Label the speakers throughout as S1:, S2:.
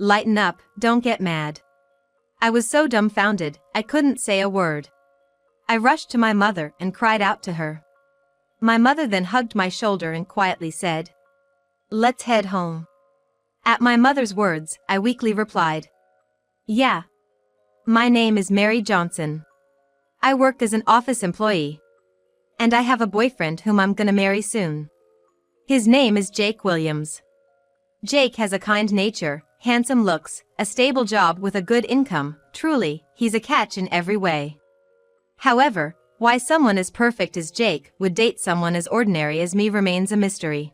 S1: Lighten up, don't get mad. I was so dumbfounded, I couldn't say a word. I rushed to my mother and cried out to her. My mother then hugged my shoulder and quietly said, "Let's head home." At my mother's words, I weakly replied, "Yeah. My name is Mary Johnson. I work as an office employee. And I have a boyfriend whom I'm gonna marry soon. His name is Jake Williams. Jake has a kind nature, handsome looks, a stable job with a good income. Truly, he's a catch in every way. However, why someone as perfect as Jake would date someone as ordinary as me remains a mystery.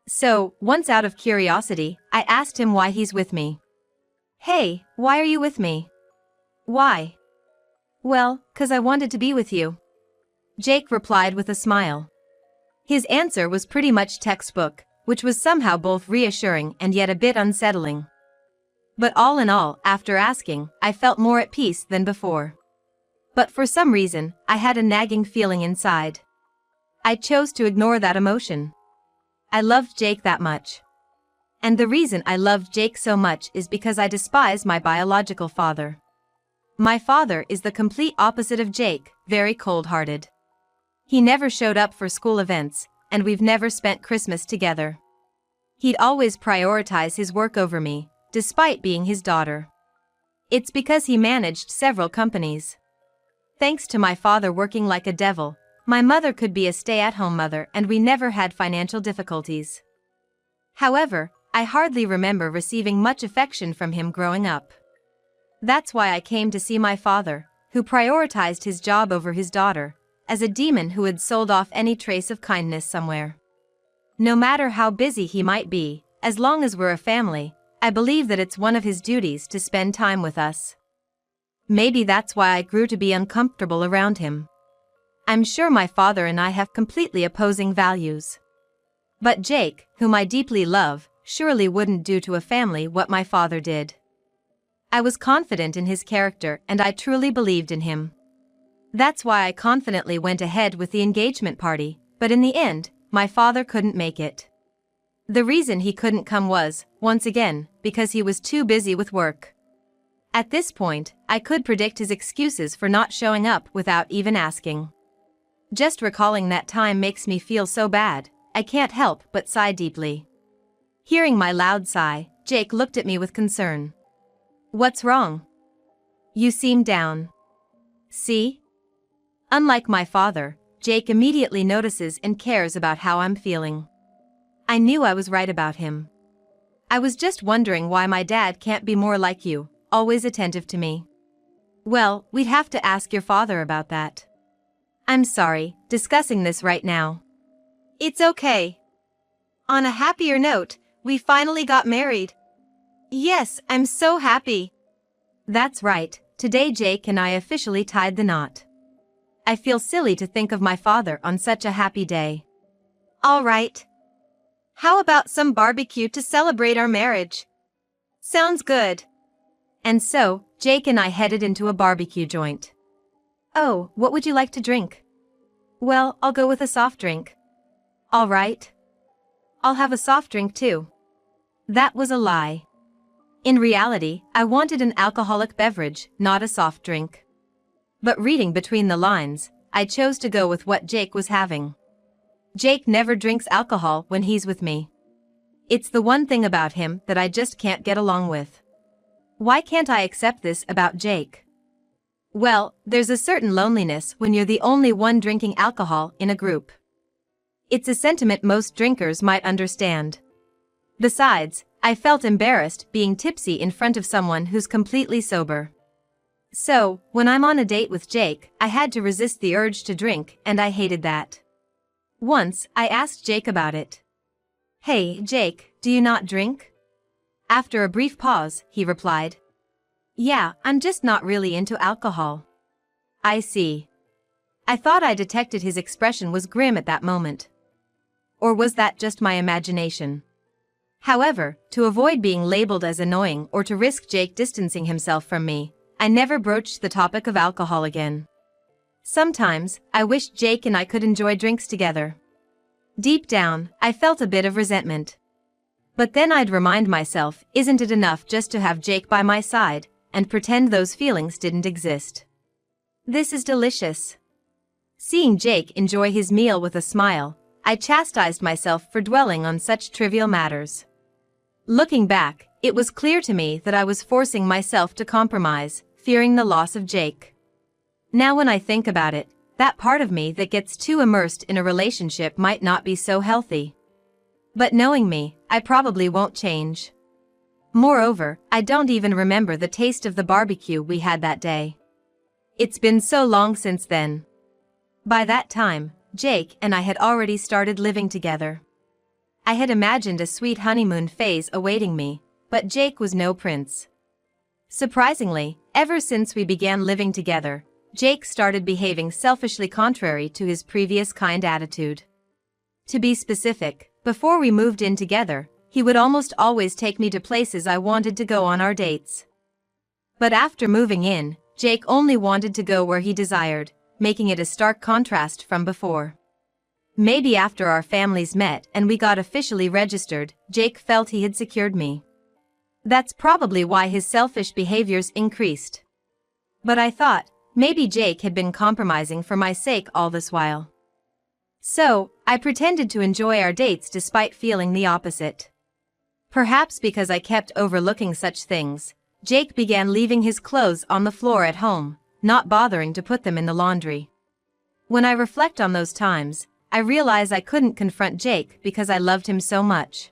S1: So, once out of curiosity, I asked him why he's with me. "Hey, why are you with me?" "Why?" "Well, 'cause I wanted to be with you," Jake replied with a smile. His answer was pretty much textbook, which was somehow both reassuring and yet a bit unsettling. But all in all, after asking, I felt more at peace than before. But for some reason, I had a nagging feeling inside. I chose to ignore that emotion. I loved Jake that much. And the reason I loved Jake so much is because I despise my biological father. My father is the complete opposite of Jake, very cold-hearted. He never showed up for school events, and we've never spent Christmas together. He'd always prioritize his work over me, despite being his daughter. It's because he managed several companies. Thanks to my father working like a devil, my mother could be a stay-at-home mother and we never had financial difficulties. However, I hardly remember receiving much affection from him growing up. That's why I came to see my father, who prioritized his job over his daughter, as a demon who had sold off any trace of kindness somewhere. No matter how busy he might be, as long as we're a family, I believe that it's one of his duties to spend time with us. Maybe that's why I grew to be uncomfortable around him. I'm sure my father and I have completely opposing values. But Jake, whom I deeply love, surely wouldn't do to a family what my father did. I was confident in his character and I truly believed in him. That's why I confidently went ahead with the engagement party, but in the end, my father couldn't make it. The reason he couldn't come was, once again, because he was too busy with work. At this point, I could predict his excuses for not showing up without even asking. Just recalling that time makes me feel so bad, I can't help but sigh deeply. Hearing my loud sigh, Jake looked at me with concern. "What's wrong? You seem down." "See?" Unlike my father, Jake immediately notices and cares about how I'm feeling. I knew I was right about him. I was just wondering why my dad can't be more like you, always attentive to me. "Well, we'd have to ask your father about that." "I'm sorry, discussing this right now." "It's okay." On a happier note, we finally got married. Yes, I'm so happy. That's right, today Jake and I officially tied the knot. I feel silly to think of my father on such a happy day. All right. How about some barbecue to celebrate our marriage? Sounds good. And so, Jake and I headed into a barbecue joint. "Oh, what would you like to drink?" "Well, I'll go with a soft drink." "All right. I'll have a soft drink too." That was a lie. In reality, I wanted an alcoholic beverage, not a soft drink. But reading between the lines, I chose to go with what Jake was having. Jake never drinks alcohol when he's with me. It's the one thing about him that I just can't get along with. Why can't I accept this about Jake? Well, there's a certain loneliness when you're the only one drinking alcohol in a group. It's a sentiment most drinkers might understand. Besides, I felt embarrassed being tipsy in front of someone who's completely sober. So, when I'm on a date with Jake, I had to resist the urge to drink, and I hated that. Once, I asked Jake about it. "Hey, Jake, do you not drink?" After a brief pause, he replied, "Yeah, I'm just not really into alcohol." I see. I thought I detected his expression was grim at that moment. Or was that just my imagination? However, to avoid being labeled as annoying or to risk Jake distancing himself from me, I never broached the topic of alcohol again. Sometimes, I wished Jake and I could enjoy drinks together. Deep down, I felt a bit of resentment. But then I'd remind myself, isn't it enough just to have Jake by my side, and pretend those feelings didn't exist? This is delicious. Seeing Jake enjoy his meal with a smile, I chastised myself for dwelling on such trivial matters. Looking back, it was clear to me that I was forcing myself to compromise, fearing the loss of Jake. Now when I think about it, that part of me that gets too immersed in a relationship might not be so healthy. But knowing me, I probably won't change. Moreover, I don't even remember the taste of the barbecue we had that day. It's been so long since then. By that time, Jake and I had already started living together. I had imagined a sweet honeymoon phase awaiting me, but Jake was no prince. Surprisingly, ever since we began living together, Jake started behaving selfishly contrary to his previous kind attitude. To be specific, before we moved in together, he would almost always take me to places I wanted to go on our dates. But after moving in, Jake only wanted to go where he desired, making it a stark contrast from before. Maybe after our families met and we got officially registered, Jake felt he had secured me. That's probably why his selfish behaviors increased. But I thought, maybe Jake had been compromising for my sake all this while. So, I pretended to enjoy our dates despite feeling the opposite. Perhaps because I kept overlooking such things, Jake began leaving his clothes on the floor at home, not bothering to put them in the laundry. When I reflect on those times, I realize I couldn't confront Jake because I loved him so much.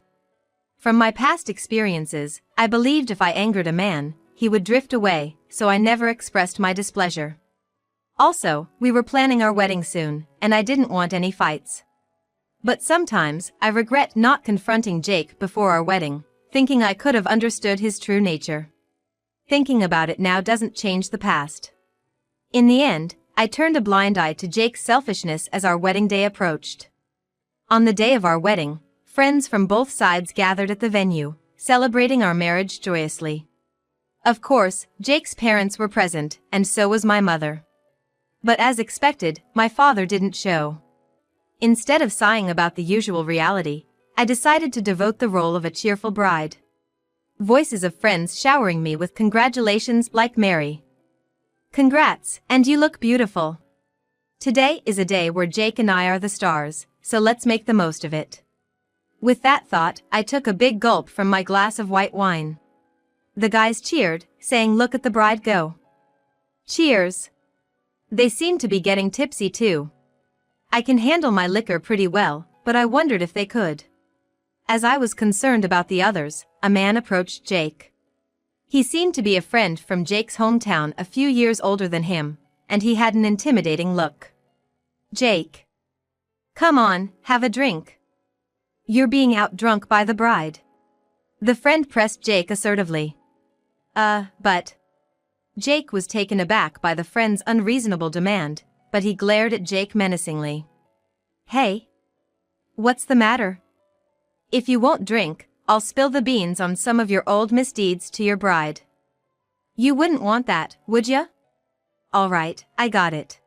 S1: From my past experiences, I believed if I angered a man, he would drift away, so I never expressed my displeasure. Also, we were planning our wedding soon, and I didn't want any fights. But sometimes, I regret not confronting Jake before our wedding, thinking I could have understood his true nature. Thinking about it now doesn't change the past. In the end, I turned a blind eye to Jake's selfishness as our wedding day approached. On the day of our wedding, friends from both sides gathered at the venue, celebrating our marriage joyously. Of course, Jake's parents were present, and so was my mother. But as expected, my father didn't show. Instead of sighing about the usual reality, I decided to devote the role of a cheerful bride. Voices of friends showering me with congratulations like Mary. Congrats, and you look beautiful. Today is a day where Jake and I are the stars, so let's make the most of it. With that thought, I took a big gulp from my glass of white wine. The guys cheered, saying, "Look at the bride go." Cheers. They seemed to be getting tipsy too. I can handle my liquor pretty well, but I wondered if they could. As I was concerned about the others, a man approached Jake. He seemed to be a friend from Jake's hometown, a few years older than him, and he had an intimidating look. "Jake. Come on, have a drink. You're being out drunk by the bride." The friend pressed Jake assertively. But... Jake was taken aback by the friend's unreasonable demand, but he glared at Jake menacingly. "Hey. What's the matter? If you won't drink, I'll spill the beans on some of your old misdeeds to your bride. You wouldn't want that, would ya?" "All right, I got it."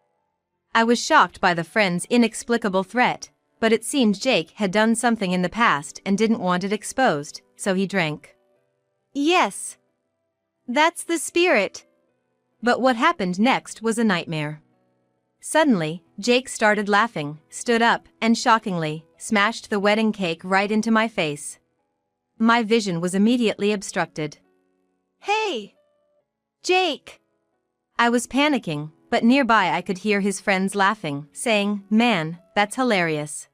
S1: I was shocked by the friend's inexplicable threat, but it seemed Jake had done something in the past and didn't want it exposed, so he drank. Yes. That's the spirit. But what happened next was a nightmare. Suddenly, Jake started laughing, stood up, and shockingly, smashed the wedding cake right into my face. My vision was immediately obstructed. "Hey! Jake!" I was panicking, but nearby I could hear his friends laughing, saying, "Man, that's hilarious.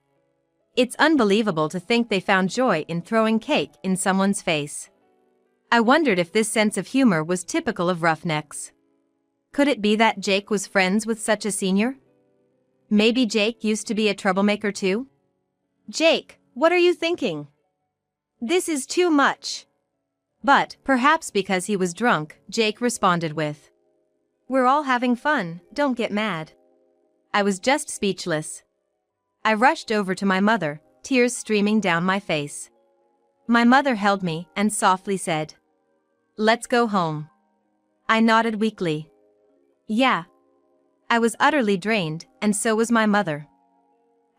S1: It's unbelievable to think they found joy in throwing cake in someone's face." I wondered if this sense of humor was typical of roughnecks. Could it be that Jake was friends with such a senior? Maybe Jake used to be a troublemaker too? "Jake, what are you thinking? This is too much." But, perhaps because he was drunk, Jake responded with, "We're all having fun, don't get mad." I was just speechless. I rushed over to my mother, tears streaming down my face. My mother held me and softly said, "Let's go home." I nodded weakly. Yeah. I was utterly drained, and so was my mother.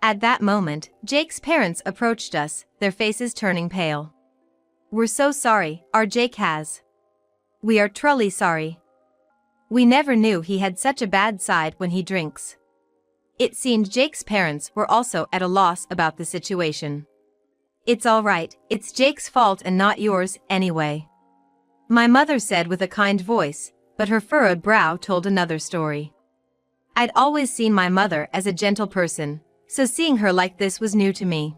S1: At that moment, Jake's parents approached us, their faces turning pale. We're so sorry, our Jake has. We are truly sorry. We never knew he had such a bad side when he drinks. It seemed Jake's parents were also at a loss about the situation. It's all right, it's Jake's fault and not yours, anyway. My mother said with a kind voice, but her furrowed brow told another story. I'd always seen my mother as a gentle person, so seeing her like this was new to me.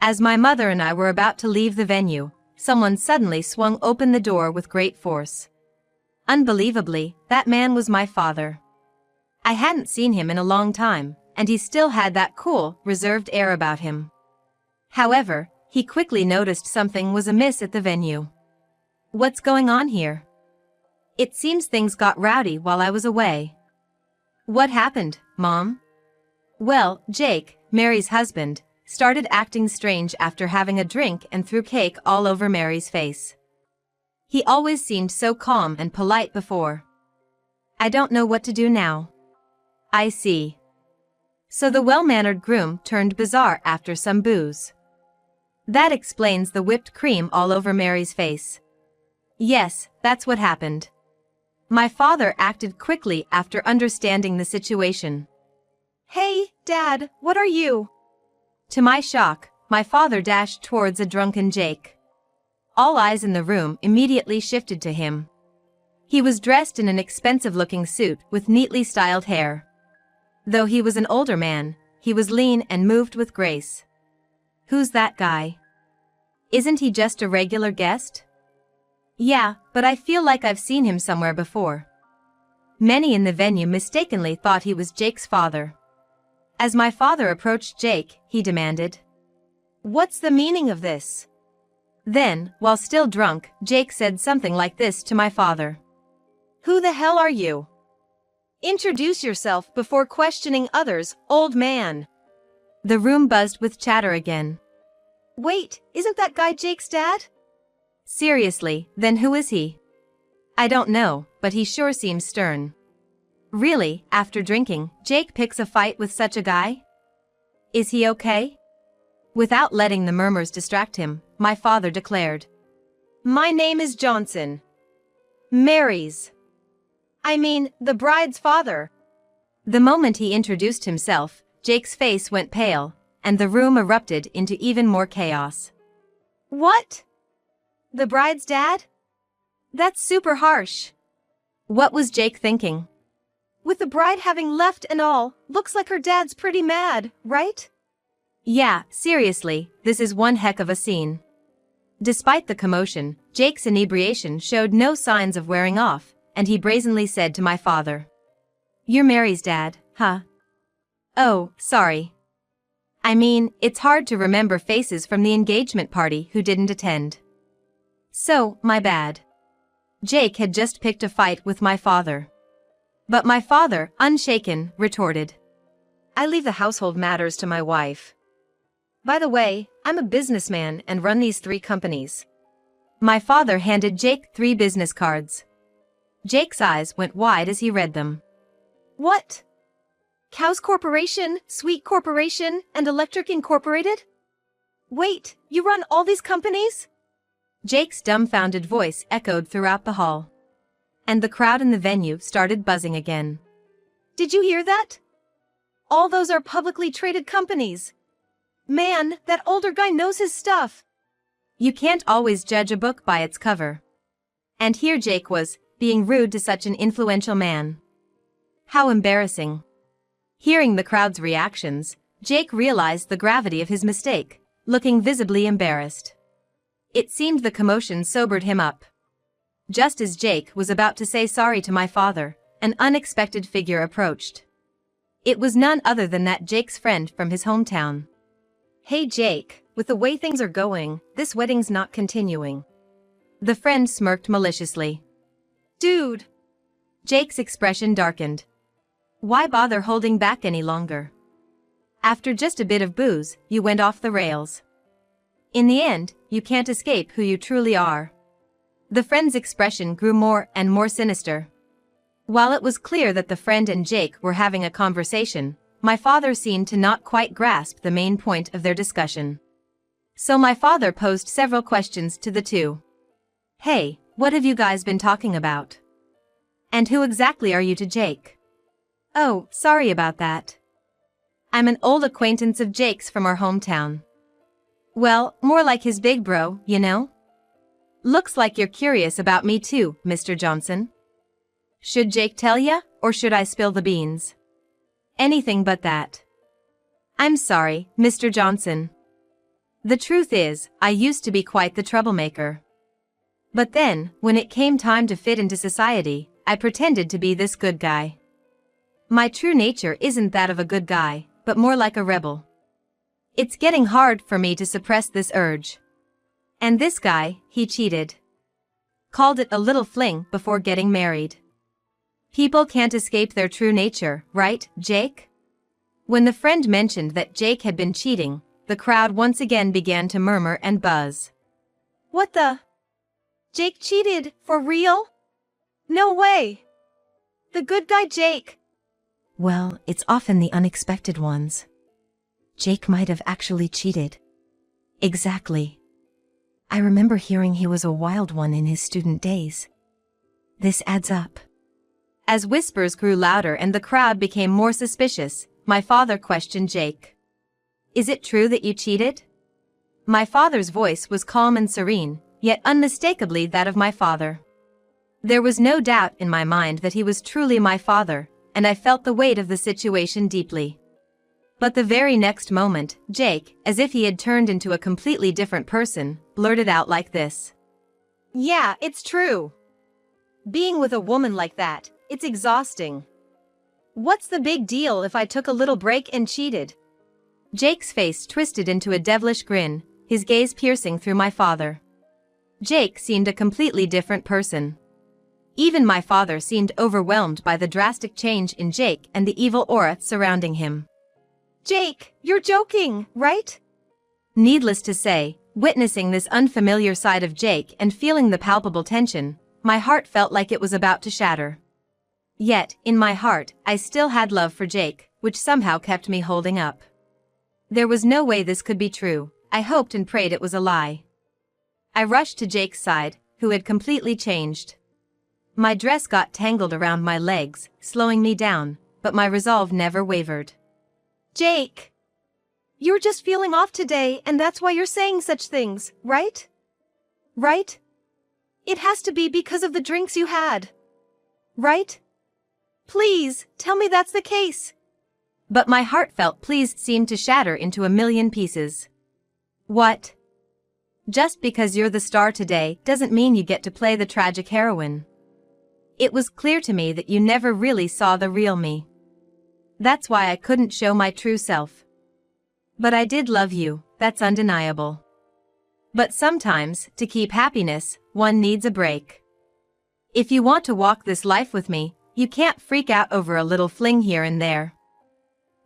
S1: As my mother and I were about to leave the venue, someone suddenly swung open the door with great force. Unbelievably, that man was my father. I hadn't seen him in a long time, and he still had that cool, reserved air about him. However, he quickly noticed something was amiss at the venue. What's going on here? It seems things got rowdy while I was away. What happened, Mom? Well, Jake, Mary's husband, started acting strange after having a drink and threw cake all over Mary's face. He always seemed so calm and polite before. I don't know what to do now. I see. So the well-mannered groom turned bizarre after some booze. That explains the whipped cream all over Mary's face. Yes, that's what happened. My father acted quickly after understanding the situation. Hey, Dad, what are you? To my shock, my father dashed towards a drunken Jake. All eyes in the room immediately shifted to him. He was dressed in an expensive-looking suit with neatly styled hair. Though he was an older man, he was lean and moved with grace. Who's that guy? Isn't he just a regular guest? Yeah, but I feel like I've seen him somewhere before. Many in the venue mistakenly thought he was Jake's father. As my father approached Jake, he demanded, "What's the meaning of this?" Then, while still drunk, Jake said something like this to my father. "Who the hell are you? Introduce yourself before questioning others, old man." The room buzzed with chatter again. Wait, isn't that guy Jake's dad? Seriously, then who is he? I don't know, but he sure seems stern. Really, after drinking, Jake picks a fight with such a guy? Is he okay? Without letting the murmurs distract him, my father declared, "My name is Johnson. Mary's. I mean, the bride's father." The moment he introduced himself, Jake's face went pale, and the room erupted into even more chaos. What? The bride's dad? That's super harsh. What was Jake thinking? With the bride having left and all, looks like her dad's pretty mad, right? Yeah, seriously, this is one heck of a scene. Despite the commotion, Jake's inebriation showed no signs of wearing off, and he brazenly said to my father, "You're Mary's dad, huh?" "Oh, sorry. I mean, it's hard to remember faces from the engagement party who didn't attend. So, my bad." Jake had just picked a fight with my father. But my father, unshaken, retorted, "I leave the household matters to my wife. By the way, I'm a businessman and run these 3 companies." My father handed Jake 3 business cards. Jake's eyes went wide as he read them. What? Cows Corporation, Sweet Corporation, and Electric Incorporated? Wait, you run all these companies? Jake's dumbfounded voice echoed throughout the hall. And the crowd in the venue started buzzing again. Did you hear that? All those are publicly traded companies. Man, that older guy knows his stuff. You can't always judge a book by its cover. And here Jake was, being rude to such an influential man. How embarrassing. Hearing the crowd's reactions, Jake realized the gravity of his mistake, looking visibly embarrassed. It seemed the commotion sobered him up. Just as Jake was about to say sorry to my father, an unexpected figure approached. It was none other than that Jake's friend from his hometown. Hey Jake, with the way things are going, this wedding's not continuing. The friend smirked maliciously. Dude! Jake's expression darkened. Why bother holding back any longer? After just a bit of booze, you went off the rails. In the end, you can't escape who you truly are. The friend's expression grew more and more sinister. While it was clear that the friend and Jake were having a conversation, my father seemed to not quite grasp the main point of their discussion. So my father posed several questions to the two. Hey, what have you guys been talking about? And who exactly are you to Jake? Oh, sorry about that. I'm an old acquaintance of Jake's from our hometown. Well, more like his big bro, you know? Looks like you're curious about me too, Mr. Johnson. Should Jake tell ya, or should I spill the beans? Anything but that. I'm sorry, Mr. Johnson. The truth is, I used to be quite the troublemaker. But then, when it came time to fit into society, I pretended to be this good guy. My true nature isn't that of a good guy, but more like a rebel. It's getting hard for me to suppress this urge. And this guy, he cheated. Called it a little fling before getting married. People can't escape their true nature, right, Jake? When the friend mentioned that Jake had been cheating, the crowd once again began to murmur and buzz. What the? Jake cheated, for real? No way! The good guy Jake! Well, it's often the unexpected ones. Jake might have actually cheated. Exactly. I remember hearing he was a wild one in his student days. This adds up. As whispers grew louder and the crowd became more suspicious, my father questioned Jake. Is it true that you cheated? My father's voice was calm and serene, yet unmistakably that of my father. There was no doubt in my mind that he was truly my father, and I felt the weight of the situation deeply. But the very next moment, Jake, as if he had turned into a completely different person, blurted out like this. Yeah, it's true. Being with a woman like that, it's exhausting. What's the big deal if I took a little break and cheated? Jake's face twisted into a devilish grin, his gaze piercing through my father. Jake seemed a completely different person. Even my father seemed overwhelmed by the drastic change in Jake and the evil aura surrounding him. Jake, you're joking, right? Needless to say, witnessing this unfamiliar side of Jake and feeling the palpable tension, my heart felt like it was about to shatter. Yet, in my heart, I still had love for Jake, which somehow kept me holding up. There was no way this could be true. I hoped and prayed it was a lie. I rushed to Jake's side, who had completely changed. My dress got tangled around my legs, slowing me down, but my resolve never wavered. Jake! You're just feeling off today and that's why you're saying such things, right? Right? It has to be because of the drinks you had. Right? Please, tell me that's the case. But my heartfelt pleas seemed to shatter into a million pieces. What? Just because you're the star today doesn't mean you get to play the tragic heroine. It was clear to me that you never really saw the real me. That's why I couldn't show my true self. But I did love you, that's undeniable. But sometimes, to keep happiness, one needs a break. If you want to walk this life with me, you can't freak out over a little fling here and there.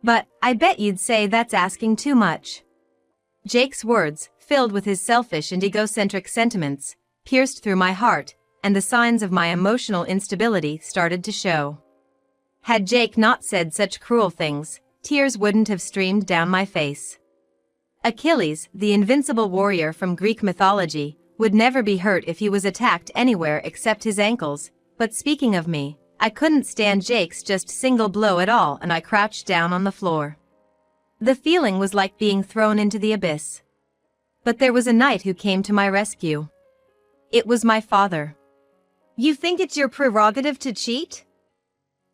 S1: But, I bet you'd say that's asking too much. Jake's words, filled with his selfish and egocentric sentiments, pierced through my heart, and the signs of my emotional instability started to show. Had Jake not said such cruel things, tears wouldn't have streamed down my face. Achilles, the invincible warrior from Greek mythology, would never be hurt if he was attacked anywhere except his ankles, but speaking of me, I couldn't stand Jake's just single blow at all and I crouched down on the floor. The feeling was like being thrown into the abyss. But there was a knight who came to my rescue. It was my father. You think it's your prerogative to cheat?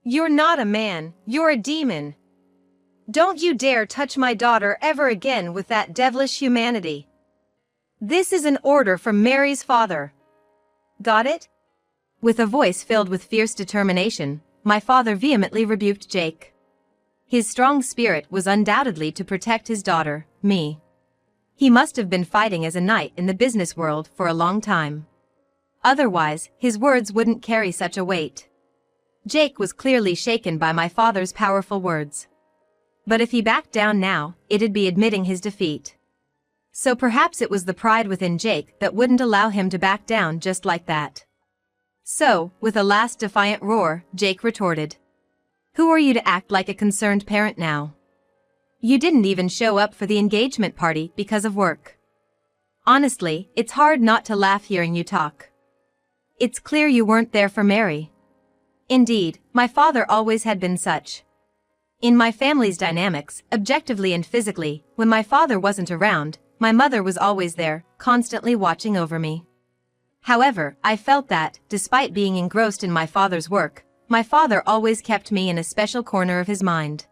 S1: You're not a man, you're a demon. Don't you dare touch my daughter ever again with that devilish humanity. This is an order from Mary's father. Got it? With a voice filled with fierce determination, my father vehemently rebuked Jake. His strong spirit was undoubtedly to protect his daughter, me. He must have been fighting as a knight in the business world for a long time. Otherwise, his words wouldn't carry such a weight. Jake was clearly shaken by my father's powerful words. But if he backed down now, it'd be admitting his defeat. So perhaps it was the pride within Jake that wouldn't allow him to back down just like that. So, with a last defiant roar, Jake retorted. Who are you to act like a concerned parent now? You didn't even show up for the engagement party because of work. Honestly, it's hard not to laugh hearing you talk. It's clear you weren't there for Mary. Indeed, my father always had been such. In my family's dynamics, objectively and physically, when my father wasn't around, my mother was always there, constantly watching over me. However, I felt that, despite being engrossed in my father's work, my father always kept me in a special corner of his mind.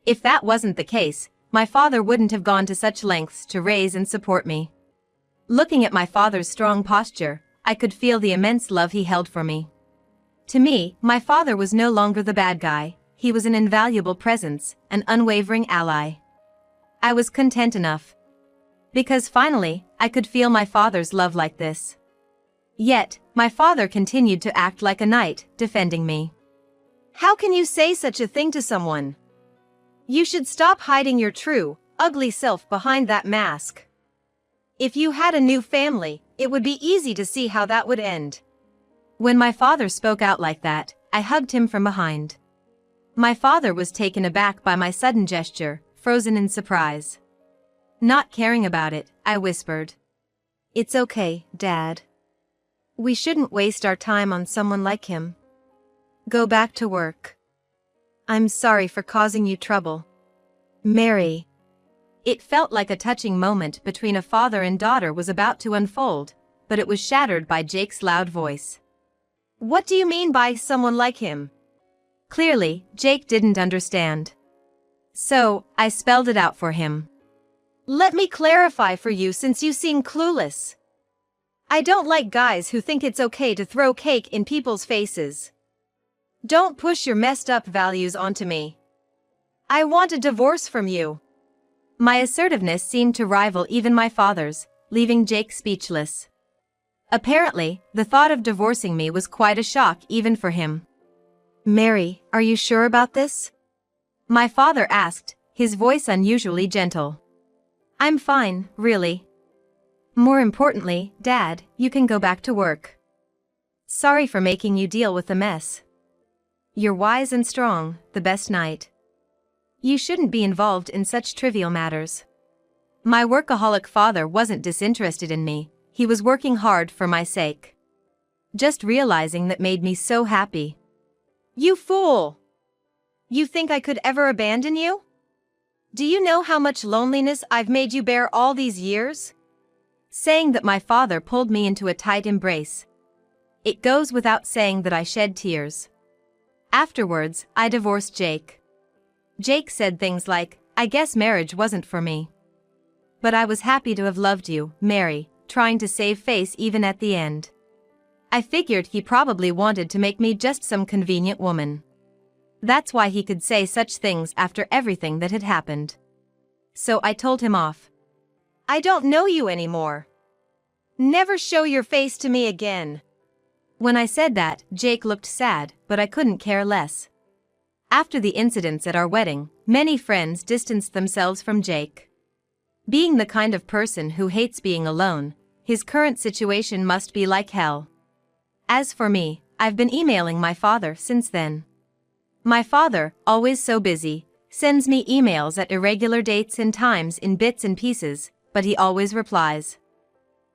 S1: If that wasn't the case, my father wouldn't have gone to such lengths to raise and support me. Looking at my father's strong posture, I could feel the immense love he held for me. To me, my father was no longer the bad guy, he was an invaluable presence, an unwavering ally. I was content enough. Because finally, I could feel my father's love like this. Yet, my father continued to act like a knight, defending me. How can you say such a thing to someone? You should stop hiding your true, ugly self behind that mask. If you had a new family, it would be easy to see how that would end. When my father spoke out like that, I hugged him from behind. My father was taken aback by my sudden gesture, frozen in surprise. Not caring about it, I whispered. It's okay, Dad. We shouldn't waste our time on someone like him. Go back to work. I'm sorry for causing you trouble. Mary. It felt like a touching moment between a father and daughter was about to unfold, but it was shattered by Jake's loud voice. What do you mean by someone like him? Clearly, Jake didn't understand. So, I spelled it out for him. Let me clarify for you since you seem clueless. I don't like guys who think it's okay to throw cake in people's faces. Don't push your messed up values onto me. I want a divorce from you. My assertiveness seemed to rival even my father's, leaving Jake speechless. Apparently, the thought of divorcing me was quite a shock even for him. Mary, are you sure about this? My father asked, his voice unusually gentle. I'm fine, really. More importantly, Dad, you can go back to work. Sorry for making you deal with the mess. You're wise and strong, the best knight. You shouldn't be involved in such trivial matters. My workaholic father wasn't disinterested in me, he was working hard for my sake. Just realizing that made me so happy. You fool! You think I could ever abandon you? Do you know how much loneliness I've made you bear all these years? Saying that my father pulled me into a tight embrace. It goes without saying that I shed tears. Afterwards, I divorced Jake. Jake said things like, I guess marriage wasn't for me. But I was happy to have loved you, Mary, trying to save face even at the end. I figured he probably wanted to make me just some convenient woman. That's why he could say such things after everything that had happened. So I told him off. I don't know you anymore. Never show your face to me again. When I said that, Jake looked sad, but I couldn't care less. After the incidents at our wedding, many friends distanced themselves from Jake. Being the kind of person who hates being alone, his current situation must be like hell. As for me, I've been emailing my father since then. My father, always so busy, sends me emails at irregular dates and times in bits and pieces, but he always replies.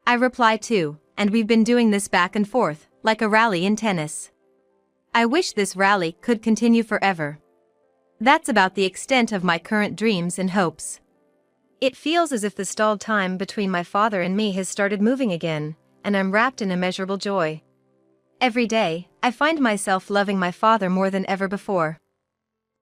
S1: I reply too, and we've been doing this back and forth, like a rally in tennis. I wish this rally could continue forever. That's about the extent of my current dreams and hopes. It feels as if the stalled time between my father and me has started moving again, and I'm wrapped in immeasurable joy. Every day, I find myself loving my father more than ever before.